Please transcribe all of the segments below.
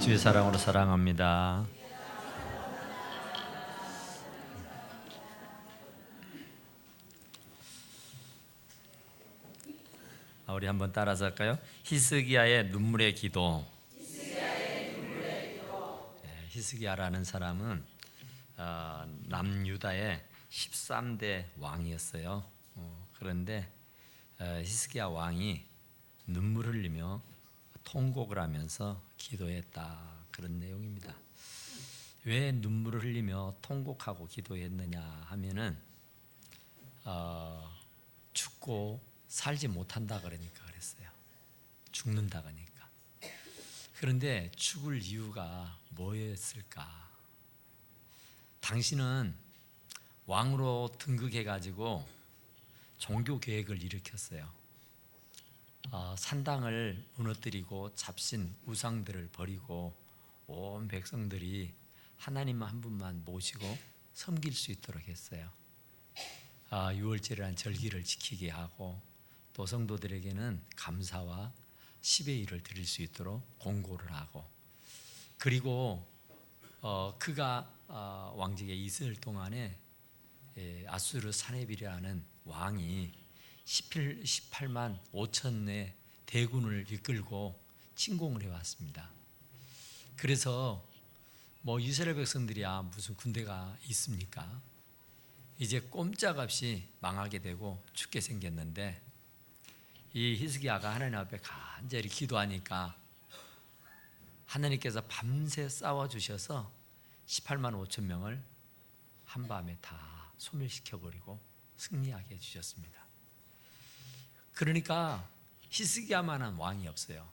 주의 사랑으로 사랑합니다. 우리 한번 따라서 할까요? 히스기야의 눈물의 기도. 히스기야라는 사람은 남유다의 13대 왕이었어요. 그런데 히스기야 왕이 눈물을 흘리며 통곡을 하면서 기도했다, 그런 내용입니다. 왜 눈물을 흘리며 통곡하고 기도했느냐 하면은 죽고 살지 못한다 그러니까 그랬어요. 죽는다 그러니까. 그런데 죽을 이유가 뭐였을까? 당신은 왕으로 등극해가지고 종교 계획을 일으켰어요. 산당을 무너뜨리고 잡신 우상들을 버리고 온 백성들이 하나님 한 분만 모시고 섬길 수 있도록 했어요. 유월절이라는 절기를 지키게 하고 또 성도들에게는 감사와 10의 1을 드릴 수 있도록 공고를 하고, 그리고 그가 왕직에 있을 동안에 아수르 사네빌이라는 왕이 18만 5천의 대군을 이끌고 침공을 해왔습니다. 그래서 이스라엘 백성들이야 무슨 군대가 있습니까? 이제 꼼짝없이 망하게 되고 죽게 생겼는데, 이 히스기야가 하나님 앞에 간절히 기도하니까 하나님께서 밤새 싸워주셔서 18만 5천 명을 한밤에 다 소멸시켜버리고 승리하게 해주셨습니다. 그러니까 히스기야만한 왕이 없어요.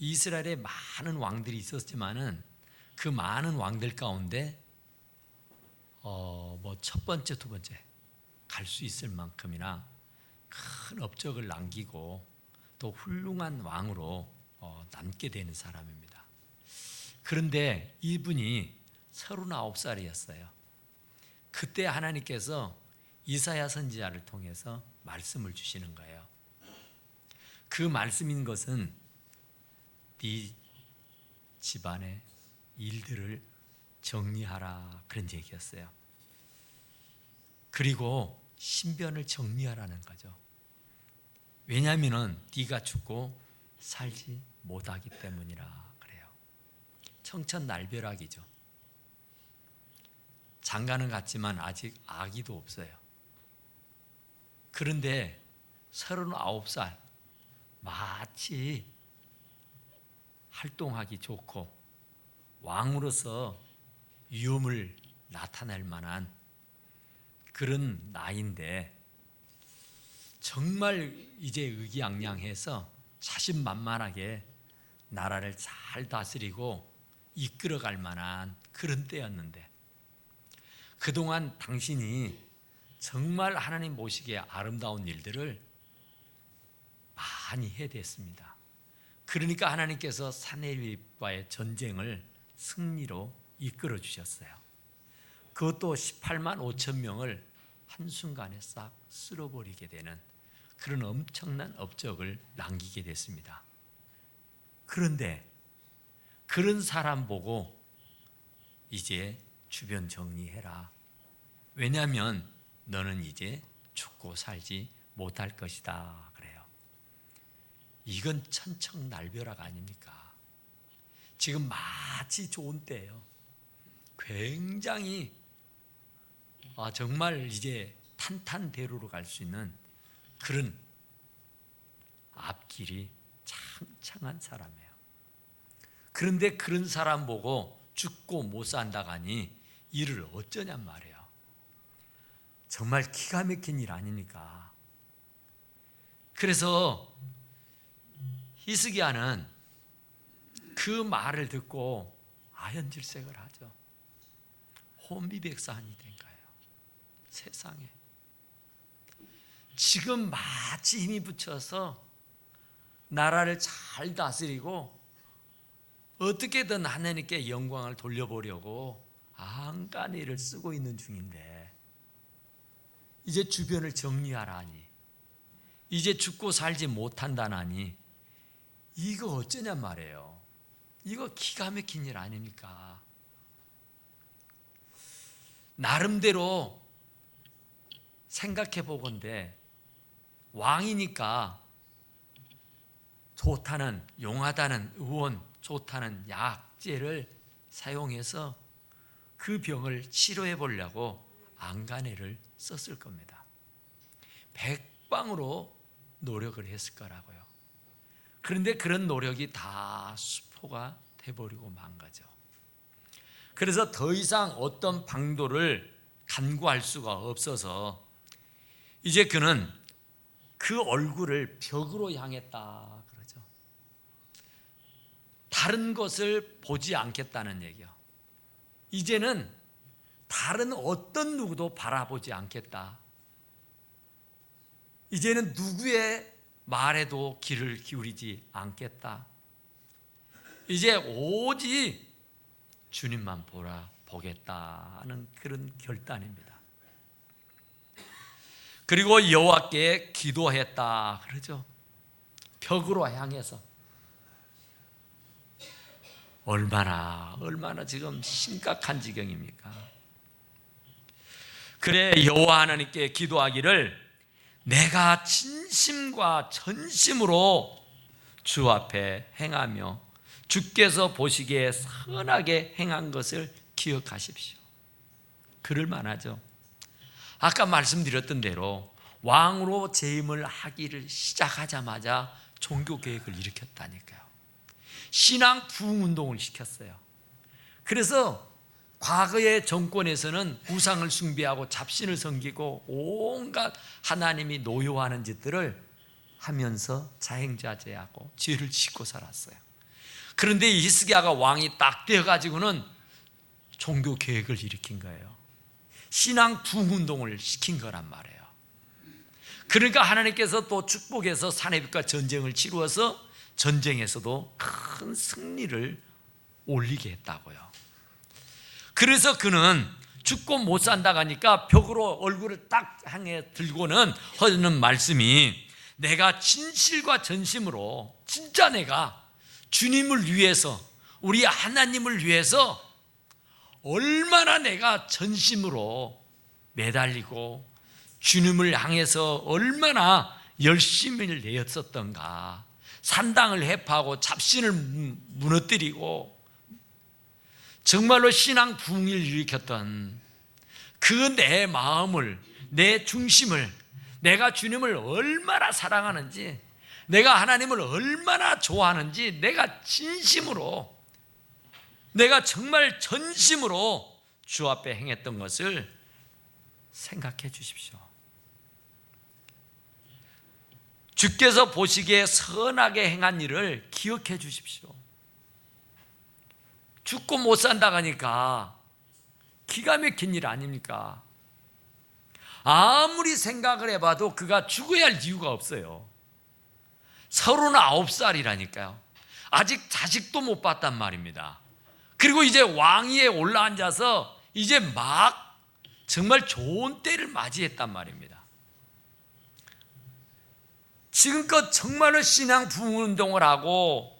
이스라엘에 많은 왕들이 있었지만은 그 많은 왕들 가운데 첫 번째, 두 번째 갈 수 있을 만큼이나 큰 업적을 남기고 또 훌륭한 왕으로 남게 되는 사람입니다. 그런데 이분이 39살이었어요. 그때 하나님께서 이사야 선지자를 통해서 말씀을 주시는 거예요. 그 말씀인 것은 네 집안의 일들을 정리하라, 그런 얘기였어요. 그리고 신변을 정리하라는 거죠. 왜냐하면 네가 죽고 살지 못하기 때문이라 그래요. 청천날벼락이죠. 장가는 갔지만 아직 아기도 없어요. 그런데 39살, 마치 활동하기 좋고 왕으로서 위엄을 나타낼 만한 그런 나이인데, 정말 이제 의기양양해서 자신만만하게 나라를 잘 다스리고 이끌어갈 만한 그런 때였는데, 그동안 당신이 정말 하나님 보시기에 아름다운 일들을 많이 해댔습니다. 그러니까 하나님께서 사내립과의 전쟁을 승리로 이끌어 주셨어요. 그것도 18만 5천 명을 한순간에 싹 쓸어버리게 되는 그런 엄청난 업적을 남기게 됐습니다. 그런데 그런 사람 보고 이제 주변 정리해라. 왜냐하면 너는 이제 죽고 살지 못할 것이다 그래요. 이건 천청날벼락 아닙니까? 지금 마치 좋은 때예요. 굉장히 정말 이제 탄탄대로로 갈 수 있는 그런 앞길이 창창한 사람이에요. 그런데 그런 사람 보고 죽고 못 산다가니 이를 어쩌냔 말이에요. 정말 기가 막힌 일 아닙니까? 그래서 히스기야는 그 말을 듣고 아연질색을 하죠. 혼비백산이 된 거예요. 세상에 지금 마치 힘이 붙여서 나라를 잘 다스리고 어떻게든 하나님께 영광을 돌려보려고 안간히를 쓰고 있는 중인데, 이제 주변을 정리하라니, 이제 죽고 살지 못한다나니 이거 어쩌냔 말이에요. 이거 기가 막힌 일 아닙니까? 나름대로 생각해 보건대 왕이니까 좋다는, 용하다는 의원, 좋다는 약재를 사용해서 그 병을 치료해 보려고 안간해를 썼을 겁니다. 백방으로 노력을 했을 거라고요. 그런데 그런 노력이 다 수포가 돼버리고 만 거죠. 그래서 더 이상 어떤 방도를 간구할 수가 없어서 이제 그는 그 얼굴을 벽으로 향했다 그러죠. 다른 것을 보지 않겠다는 얘기요. 이제는 다른 어떤 누구도 바라보지 않겠다. 이제는 누구의 말에도 귀를 기울이지 않겠다. 이제 오직 주님만 보겠다는 그런 결단입니다. 그리고 여호와께 기도했다 그러죠. 벽으로 향해서. 얼마나 지금 심각한 지경입니까? 그래 여호와 하나님께 기도하기를 내가 진심과 전심으로 주 앞에 행하며 주께서 보시기에 선하게 행한 것을 기억하십시오. 그럴 만하죠. 아까 말씀드렸던 대로 왕으로 재임을 하기를 시작하자마자 종교개혁을 일으켰다니까요. 신앙 부흥운동을 시켰어요. 그래서 과거의 정권에서는 우상을 숭배하고 잡신을 섬기고 온갖 하나님이 노여워하는 짓들을 하면서 자행자제하고 죄를 짓고 살았어요. 그런데 히스기야가 왕이 딱 되어가지고는 종교개혁을 일으킨 거예요. 신앙 부흥운동을 시킨 거란 말이에요. 그러니까 하나님께서 또 축복해서 사내빛과 전쟁을 치루어서 전쟁에서도 큰 승리를 올리게 했다고요. 그래서 그는 죽고 못 산다고 하니까 벽으로 얼굴을 딱 향해 들고는 하는 말씀이 내가 진실과 전심으로 진짜 내가 주님을 위해서 우리 하나님을 위해서 얼마나 내가 전심으로 매달리고 주님을 향해서 얼마나 열심을 내었었던가. 산당을 해파하고 잡신을 무너뜨리고 정말로 신앙 부흥을 일으켰던 그 내 마음을, 내 중심을, 내가 주님을 얼마나 사랑하는지, 내가 하나님을 얼마나 좋아하는지 내가 진심으로, 내가 정말 전심으로 주 앞에 행했던 것을 생각해 주십시오. 주께서 보시기에 선하게 행한 일을 기억해 주십시오. 죽고 못 산다고 하니까 기가 막힌 일 아닙니까? 아무리 생각을 해봐도 그가 죽어야 할 이유가 없어요. 39살이라니까요. 아직 자식도 못 봤단 말입니다. 그리고 이제 왕위에 올라앉아서 이제 막 정말 좋은 때를 맞이했단 말입니다. 지금껏 정말로 신앙 부흥운동을 하고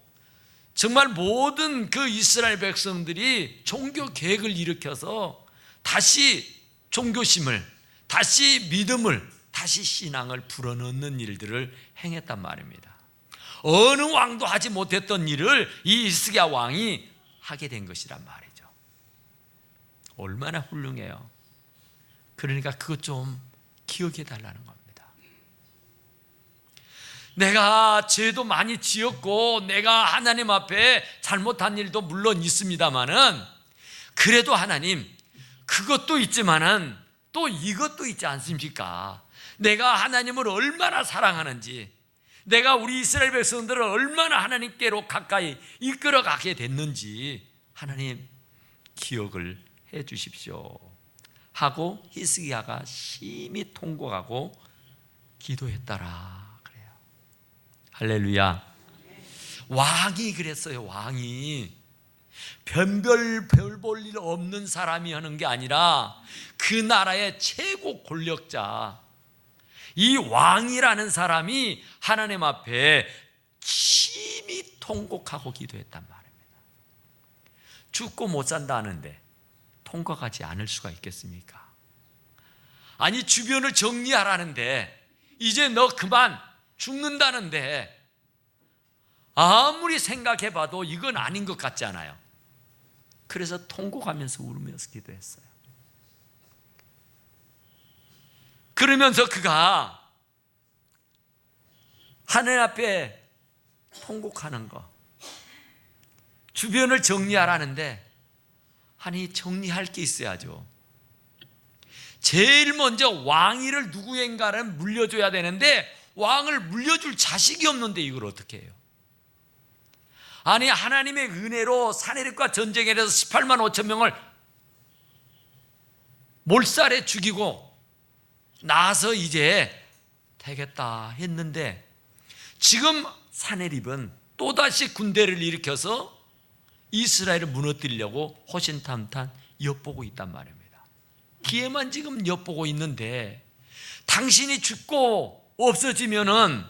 정말 모든 그 이스라엘 백성들이 종교 개혁을 일으켜서 다시 종교심을, 다시 믿음을, 다시 신앙을 불어넣는 일들을 행했단 말입니다. 어느 왕도 하지 못했던 일을 이 히스기야 왕이 하게 된 것이란 말이죠. 얼마나 훌륭해요. 그러니까 그것 좀 기억해 달라는 겁니다. 내가 죄도 많이 지었고 내가 하나님 앞에 잘못한 일도 물론 있습니다마는 그래도 하나님 그것도 있지만은 또 이것도 있지 않습니까? 내가 하나님을 얼마나 사랑하는지, 내가 우리 이스라엘 백성들을 얼마나 하나님께로 가까이 이끌어가게 됐는지 하나님 기억을 해 주십시오 하고 히스기야가 심히 통곡하고 기도했더라. 할렐루야. 왕이 그랬어요. 왕이 별 볼 일 없는 사람이 하는 게 아니라 그 나라의 최고 권력자, 이 왕이라는 사람이 하나님 앞에 심히 통곡하고 기도했단 말입니다. 죽고 못 산다 하는데 통과하지 않을 수가 있겠습니까? 아니, 주변을 정리하라는데 이제 너 그만 죽는다는데 아무리 생각해봐도 이건 아닌 것 같지 않아요? 그래서 통곡하면서 울으면서 기도했어요. 그러면서 그가 하늘 앞에 통곡하는 거, 주변을 정리하라는데, 아니, 정리할 게 있어야죠. 제일 먼저 왕위를 누구인가를 물려줘야 되는데 왕을 물려줄 자식이 없는데 이걸 어떻게 해요? 아니, 하나님의 은혜로 사내립과 전쟁에 대해서 18만 5천 명을 몰살해 죽이고 나서 이제 되겠다 했는데, 지금 사내립은 또다시 군대를 일으켜서 이스라엘을 무너뜨리려고 호신탐탐 엿보고 있단 말입니다. 기회만 지금 엿보고 있는데, 당신이 죽고 없어지면은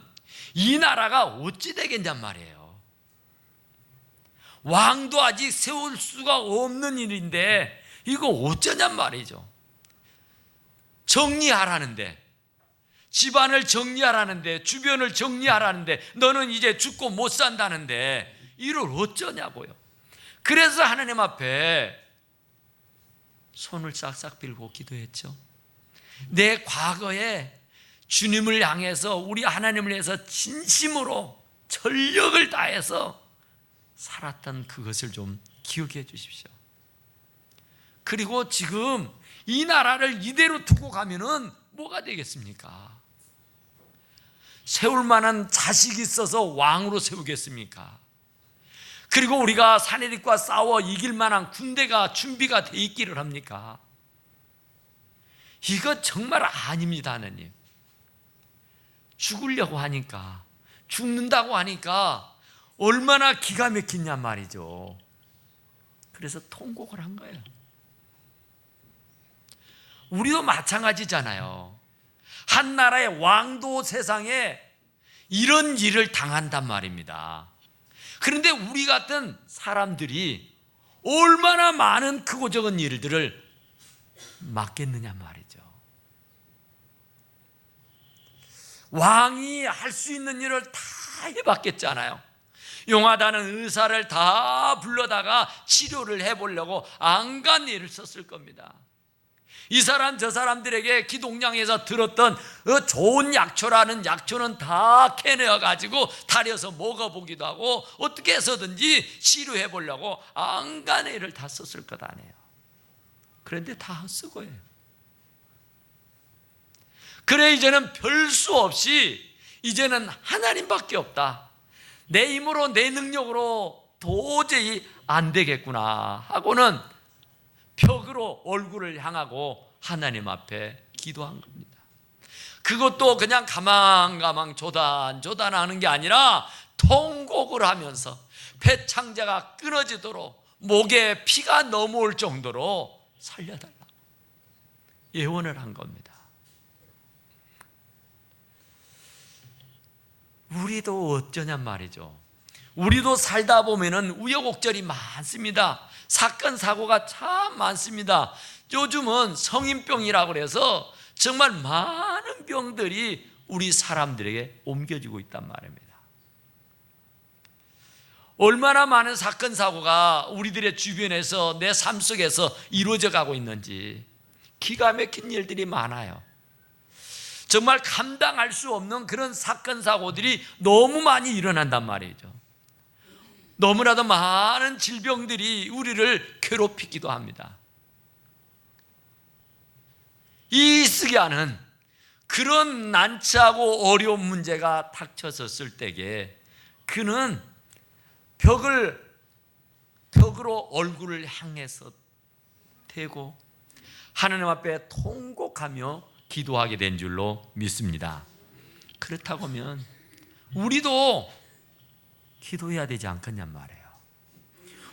이 나라가 어찌 되겠냔 말이에요. 왕도 아직 세울 수가 없는 일인데 이거 어쩌냔 말이죠. 정리하라는데, 집안을 정리하라는데, 주변을 정리하라는데, 너는 이제 죽고 못 산다는데 이를 어쩌냐고요. 그래서 하나님 앞에 손을 싹싹 빌고 기도했죠. 내 과거에 주님을 향해서, 우리 하나님을 위해서 진심으로 전력을 다해서 살았던 그것을 좀 기억해 주십시오. 그리고 지금 이 나라를 이대로 두고 가면은 뭐가 되겠습니까? 세울 만한 자식이 있어서 왕으로 세우겠습니까? 그리고 우리가 사내립과 싸워 이길 만한 군대가 준비가 돼 있기를 합니까? 이거 정말 아닙니다. 하나님, 죽으려고 하니까, 죽는다고 하니까 얼마나 기가 막히냐 말이죠. 그래서 통곡을 한 거예요. 우리도 마찬가지잖아요. 한 나라의 왕도 세상에 이런 일을 당한단 말입니다. 그런데 우리 같은 사람들이 얼마나 많은 크고 작은 일들을 맡겠느냐 말이죠. 왕이 할 수 있는 일을 다 해봤겠잖아요. 용하다는 의사를 다 불러다가 치료를 해보려고 안간 일을 썼을 겁니다. 이 사람 저 사람들에게 기동량에서 들었던 좋은 약초라는 약초는 다 캐내어가지고 달여서 먹어보기도 하고 어떻게 해서든지 치료해 보려고 안간의 일을 다 썼을 것 아니에요. 그런데 다 헛수고예요. 그래, 이제는 별 수 없이 이제는 하나님밖에 없다, 내 힘으로 내 능력으로 도저히 안 되겠구나 하고는 벽으로 얼굴을 향하고 하나님 앞에 기도한 겁니다. 그것도 그냥 가망가망 조단조단하는 게 아니라 통곡을 하면서 배창자가 끊어지도록 목에 피가 넘어올 정도로 살려달라고 예언을 한 겁니다. 우리도 어쩌냔 말이죠. 우리도 살다 보면은 우여곡절이 많습니다. 사건 사고가 참 많습니다. 요즘은 성인병이라고 해서 정말 많은 병들이 우리 사람들에게 옮겨지고 있단 말입니다. 얼마나 많은 사건 사고가 우리들의 주변에서 내 삶 속에서 이루어져 가고 있는지 기가 막힌 일들이 많아요. 정말 감당할 수 없는 그런 사건 사고들이 너무 많이 일어난단 말이죠. 너무나도 많은 질병들이 우리를 괴롭히기도 합니다. 이 시기에는 그런 난처하고 어려운 문제가 닥쳐섰을 때에 그는 벽으로 얼굴을 향해서 대고 하나님 앞에 통곡하며 기도하게 된 줄로 믿습니다. 그렇다고 하면 우리도 기도해야 되지 않겠냔 말이에요.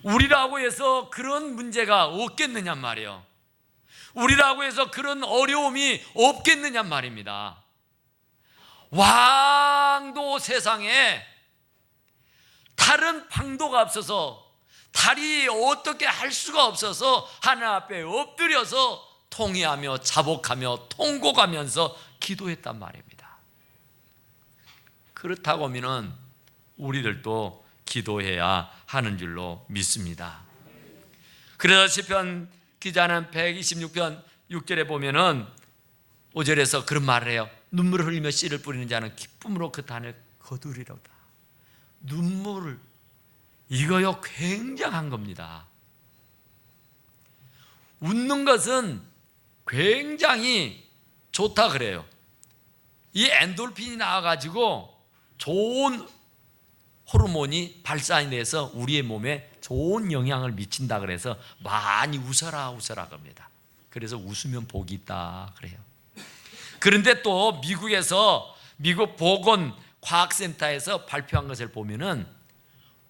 우리라고 해서 그런 문제가 없겠느냔 말이에요. 우리라고 해서 그런 어려움이 없겠느냔 말입니다. 왕도 세상에 다른 방도가 없어서 다리 어떻게 할 수가 없어서 하나님 앞에 엎드려서 통회하며 자복하며 통곡하면서 기도했단 말입니다. 그렇다고 하면 우리들도 기도해야 하는 줄로 믿습니다. 그래서 시편 기자는 126편 6절에 보면은 5절에서 그런 말을 해요. 눈물을 흘리며 씨를 뿌리는 자는 기쁨으로 그 단을 거두리로다. 눈물을, 이거요 굉장한 겁니다. 웃는 것은 굉장히 좋다 그래요. 이 엔돌핀이 나와가지고 좋은 호르몬이 발산이 돼서 우리의 몸에 좋은 영향을 미친다 그래서 많이 웃어라 겁니다. 그래서 웃으면 복이 있다 그래요. 그런데 또 미국 보건과학센터에서 발표한 것을 보면은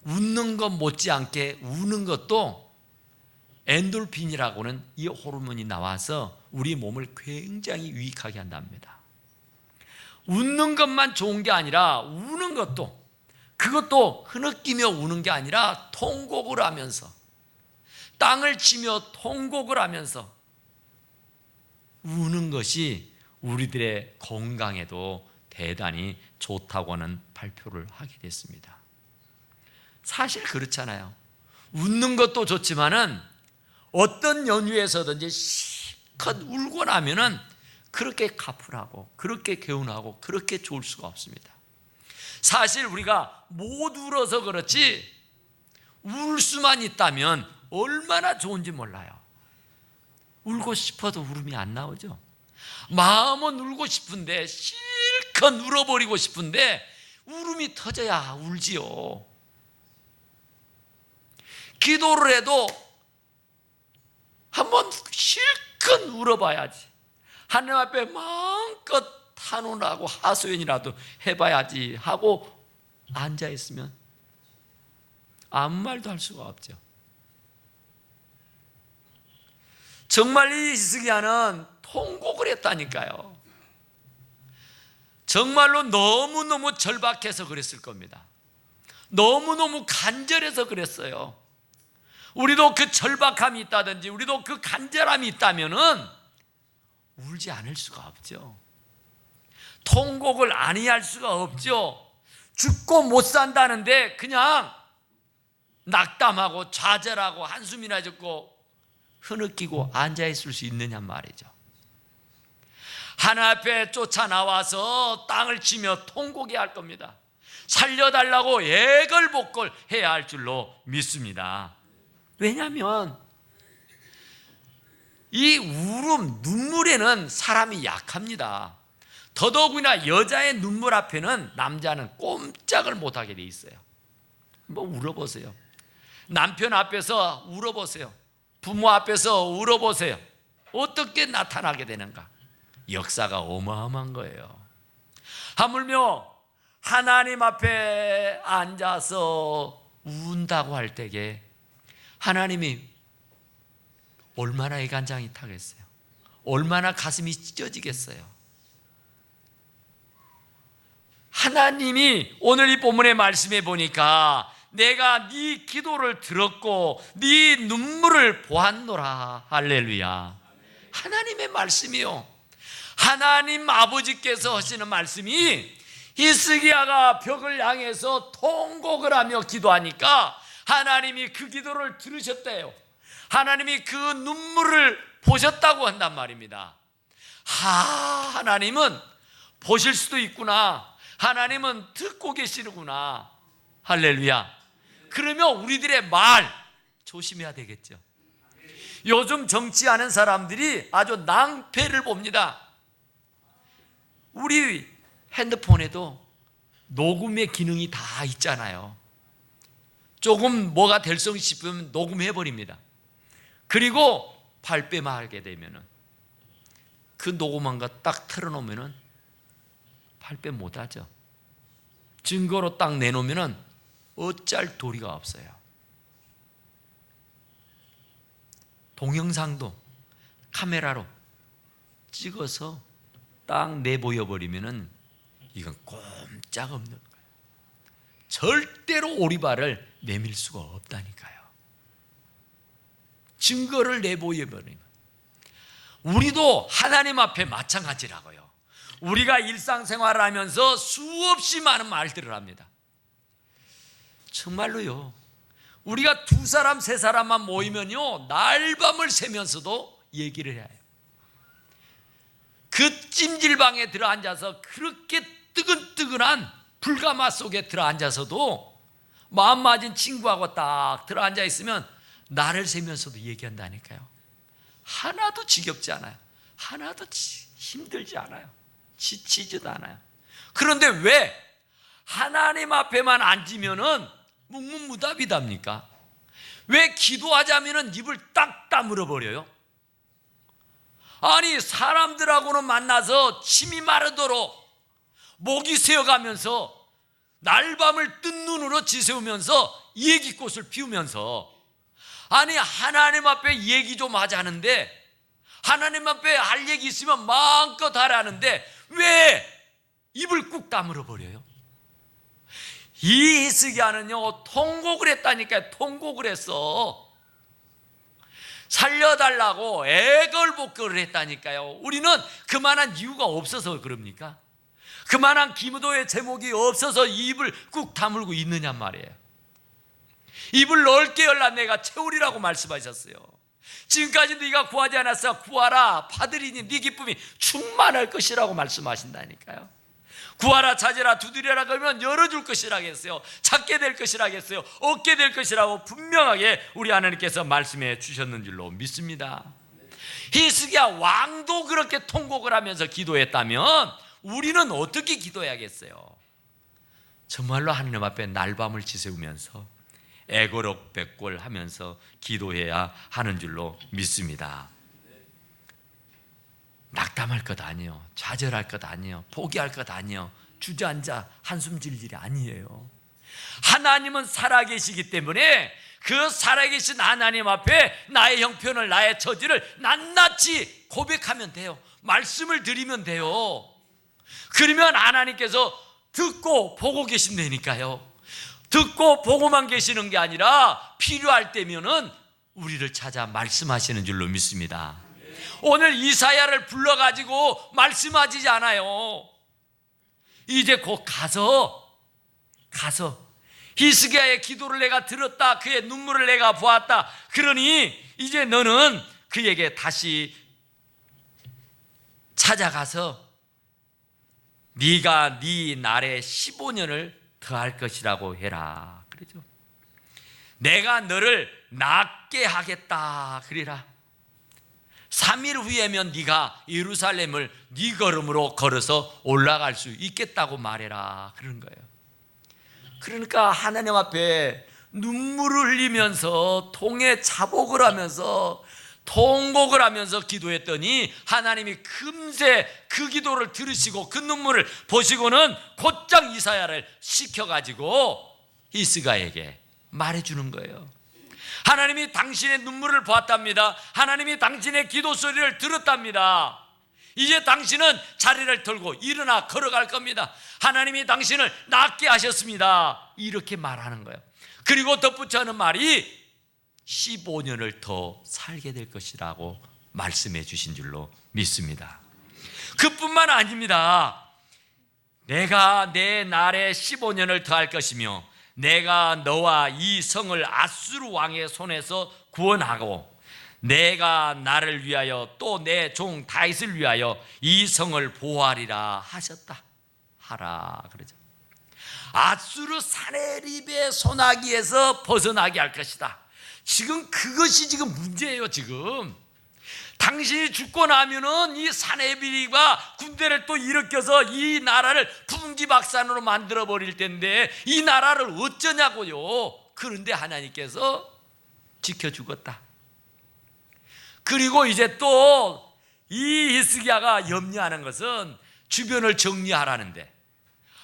웃는 것 못지않게 우는 것도 엔돌핀이라고는 이 호르몬이 나와서 우리 몸을 굉장히 유익하게 한답니다. 웃는 것만 좋은 게 아니라 우는 것도, 그것도 흐느끼며 우는 게 아니라 통곡을 하면서, 땅을 치며 통곡을 하면서 우는 것이 우리들의 건강에도 대단히 좋다고 하는 발표를 하게 됐습니다. 사실 그렇잖아요. 웃는 것도 좋지만은 어떤 연유에서든지 실컷 울고 나면은 그렇게 가뿐하고 그렇게 개운하고 그렇게 좋을 수가 없습니다. 사실 우리가 못 울어서 그렇지 울 수만 있다면 얼마나 좋은지 몰라요. 울고 싶어도 울음이 안 나오죠. 마음은 울고 싶은데, 실컷 울어버리고 싶은데 울음이 터져야 울지요. 기도를 해도 한번 실컷 울어봐야지. 하나님 앞에 마음껏 탄원하고 하소연이라도 해봐야지 하고 앉아있으면 아무 말도 할 수가 없죠. 정말 이 히스기야는 통곡을 했다니까요. 정말로 너무너무 절박해서 그랬을 겁니다. 너무너무 간절해서 그랬어요. 우리도 그 절박함이 있다든지 우리도 그 간절함이 있다면은 울지 않을 수가 없죠. 통곡을 아니할 수가 없죠. 죽고 못 산다는데 그냥 낙담하고 좌절하고 한숨이나 짓고 흐느끼고 앉아있을 수 있느냐 말이죠. 하나님 앞에 쫓아나와서 땅을 치며 통곡해야 할 겁니다. 살려달라고 애걸복걸 해야 할 줄로 믿습니다. 왜냐하면 이 울음, 눈물에는 사람이 약합니다. 더더욱이나 여자의 눈물 앞에는 남자는 꼼짝을 못하게 돼 있어요. 한번 울어보세요. 남편 앞에서 울어보세요. 부모 앞에서 울어보세요. 어떻게 나타나게 되는가? 역사가 어마어마한 거예요. 하물며 하나님 앞에 앉아서 운다고 할 때에 하나님이 얼마나 애간장이 타겠어요? 얼마나 가슴이 찢어지겠어요? 하나님이 오늘 이 본문의 말씀에 보니까 내가 네 기도를 들었고 네 눈물을 보았노라. 할렐루야. 하나님의 말씀이요. 하나님 아버지께서 하시는 말씀이 히스기야가 벽을 향해서 통곡을 하며 기도하니까 하나님이 그 기도를 들으셨대요. 하나님이 그 눈물을 보셨다고 한단 말입니다. 하나님은 보실 수도 있구나. 하나님은 듣고 계시는구나. 할렐루야. 그러면 우리들의 말 조심해야 되겠죠. 요즘 정치하는 사람들이 아주 낭패를 봅니다. 우리 핸드폰에도 녹음의 기능이 다 있잖아요. 조금 뭐가 될성 싶으면 녹음해버립니다. 그리고 발뺌하게 되면은 그 녹음한 거 딱 틀어놓으면은 발뺌 못하죠. 증거로 딱 내놓으면은 어쩔 도리가 없어요. 동영상도 카메라로 찍어서 딱 내보여버리면은 이건 꼼짝없는 거예요. 절대로 오리발을 내밀 수가 없다니까요. 증거를 내보여버리는 거예요. 우리도 하나님 앞에 마찬가지라고요. 우리가 일상생활을 하면서 수없이 많은 말들을 합니다. 정말로요. 우리가 2사람 3사람만 모이면요, 날밤을 새면서도 얘기를 해요. 그 찜질방에 들어앉아서 그렇게 뜨근뜨근한 불가마 속에 들어앉아서도 마음 맞은 친구하고 딱 들어앉아 있으면 나를 세면서도 얘기한다니까요. 하나도 지겹지 않아요. 하나도 힘들지 않아요. 지치지도 않아요. 그런데 왜 하나님 앞에만 앉으면은 묵묵무답이답니까? 왜 기도하자면은 입을 딱 다물어 버려요? 아니, 사람들하고는 만나서 침이 마르도록 목이 새어가면서 날밤을 뜬 눈으로 지새우면서 얘기꽃을 피우면서, 아니 하나님 앞에 얘기 좀 하자는데, 하나님 앞에 할 얘기 있으면 마음껏 하라는데 왜 입을 꾹 다물어 버려요? 이 히스기야는요, 통곡을 했다니까요. 통곡을 했어. 살려달라고 애걸복걸을 했다니까요. 우리는 그만한 이유가 없어서 그럽니까? 그만한 기도의 제목이 없어서 입을 꾹 다물고 있느냐 말이에요. 입을 넓게 열라 내가 채우리라고 말씀하셨어요. 지금까지 네가 구하지 않았어. 구하라 받으리니 네 기쁨이 충만할 것이라고 말씀하신다니까요. 구하라 찾으라 두드려라 그러면 열어줄 것이라고 했어요. 찾게 될 것이라고 했어요. 얻게 될 것이라고 분명하게 우리 하나님께서 말씀해 주셨는 줄로 믿습니다. 히스기야 왕도 그렇게 통곡을 하면서 기도했다면 우리는 어떻게 기도해야겠어요? 정말로 하나님 앞에 날밤을 지새우면서 애걸복걸 하면서 기도해야 하는 줄로 믿습니다. 낙담할 것 아니에요. 좌절할 것 아니에요. 포기할 것 아니에요. 주저앉아 한숨 질 일이 아니에요. 하나님은 살아계시기 때문에 그 살아계신 하나님 앞에 나의 형편을, 나의 처지를 낱낱이 고백하면 돼요. 말씀을 드리면 돼요. 그러면 하나님께서 듣고 보고 계신다니까요. 듣고 보고만 계시는 게 아니라 필요할 때면은 우리를 찾아 말씀하시는 줄로 믿습니다. 오늘 이사야를 불러가지고 말씀하지 않아요. 이제 곧 가서 히스기야의 기도를 내가 들었다. 그의 눈물을 내가 보았다. 그러니 이제 너는 그에게 다시 찾아가서 네가 네 날에 15년을 더할 것이라고 해라. 그러죠. 내가 너를 낫게 하겠다 그리라. 3일 후에면 네가 예루살렘을 네 걸음으로 걸어서 올라갈 수 있겠다고 말해라. 그런 거예요. 그러니까 하나님 앞에 눈물을 흘리면서 통에 자복을 하면서 통곡을 하면서 기도했더니 하나님이 금세 그 기도를 들으시고 그 눈물을 보시고는 곧장 이사야를 시켜가지고 히스기야에게 말해주는 거예요. 하나님이 당신의 눈물을 보았답니다. 하나님이 당신의 기도 소리를 들었답니다. 이제 당신은 자리를 털고 일어나 걸어갈 겁니다. 하나님이 당신을 낫게 하셨습니다. 이렇게 말하는 거예요. 그리고 덧붙여 하는 말이 15년을 더 살게 될 것이라고 말씀해 주신 줄로 믿습니다. 그뿐만 아닙니다. 내가 내 날에 15년을 더할 것이며 내가 너와 이 성을 아수르 왕의 손에서 구원하고 내가 나를 위하여 또 내 종 다윗을 위하여 이 성을 보호하리라 하셨다. 하라 그러죠. 아수르 사내립의 소나기에서 벗어나게 할 것이다. 지금 그것이 지금 문제예요. 지금 당신이 죽고 나면은 이 사내비리가 군대를 또 일으켜서 이 나라를 풍지박산으로 만들어 버릴 텐데 이 나라를 어쩌냐고요. 그런데 하나님께서 지켜주겠다. 그리고 이제 또 이 히스기야가 염려하는 것은 주변을 정리하라는데,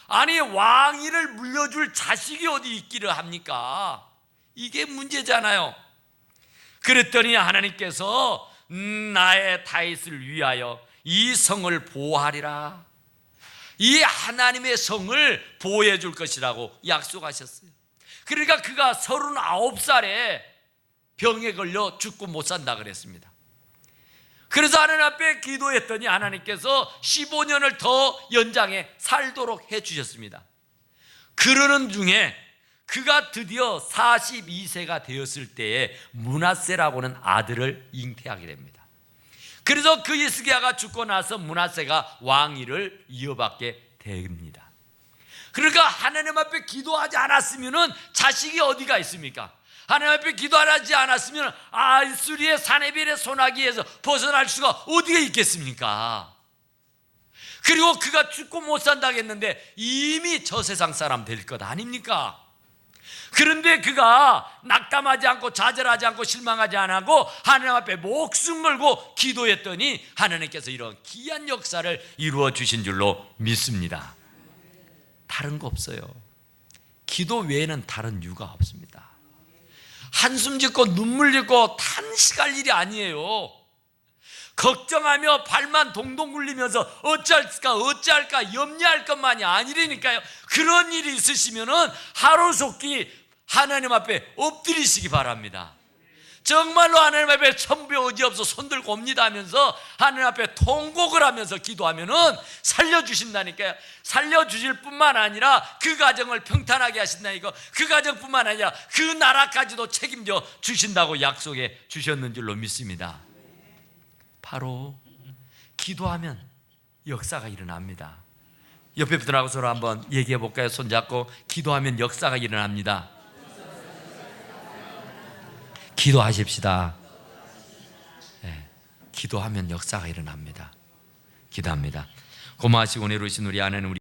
아니 왕위를 물려줄 자식이 어디 있기를 합니까? 이게 문제잖아요. 그랬더니 하나님께서 나의 다윗을 위하여 이 성을 보호하리라. 이 하나님의 성을 보호해 줄 것이라고 약속하셨어요. 그러니까 그가 39살에 병에 걸려 죽고 못 산다 그랬습니다. 그래서 하나님 앞에 기도했더니 하나님께서 15년을 더 연장해 살도록 해주셨습니다. 그러는 중에 그가 드디어 42세가 되었을 때에 므낫세라고는 아들을 잉태하게 됩니다. 그래서 그 히스기야가 죽고 나서 므낫세가 왕위를 이어받게 됩니다. 그러니까 하나님 앞에 기도하지 않았으면 자식이 어디가 있습니까? 하나님 앞에 기도하지 않았으면 아수리의 사네벨의 소나기에서 벗어날 수가 어디에 있겠습니까? 그리고 그가 죽고 못 산다고 했는데 이미 저 세상 사람 될 것 아닙니까? 그런데 그가 낙담하지 않고 좌절하지 않고 실망하지 않고 하나님 앞에 목숨 걸고 기도했더니 하나님께서 이런 귀한 역사를 이루어 주신 줄로 믿습니다. 다른 거 없어요. 기도 외에는 다른 이유가 없습니다. 한숨 짓고 눈물 짓고 탄식할 일이 아니에요. 걱정하며 발만 동동 굴리면서 어찌할까 염려할 것만이 아니라니까요. 그런 일이 있으시면은 하루속히 하나님 앞에 엎드리시기 바랍니다. 정말로 하나님 앞에 천부의 어지없어 손들고 옵니다 하면서 하나님 앞에 통곡을 하면서 기도하면은 살려주신다니까요. 살려주실 뿐만 아니라 그 가정을 평탄하게 하신다니까. 그 가정뿐만 아니라 그 나라까지도 책임져 주신다고 약속해 주셨는 줄로 믿습니다. 바로 기도하면 역사가 일어납니다. 옆에 분들하고 서로 한번 얘기해 볼까요? 손잡고 기도하면 역사가 일어납니다. 기도하십시다. 네, 기도하면 역사가 일어납니다. 기도합니다. 고마우시고 은혜로우신 우리 하나님, 우리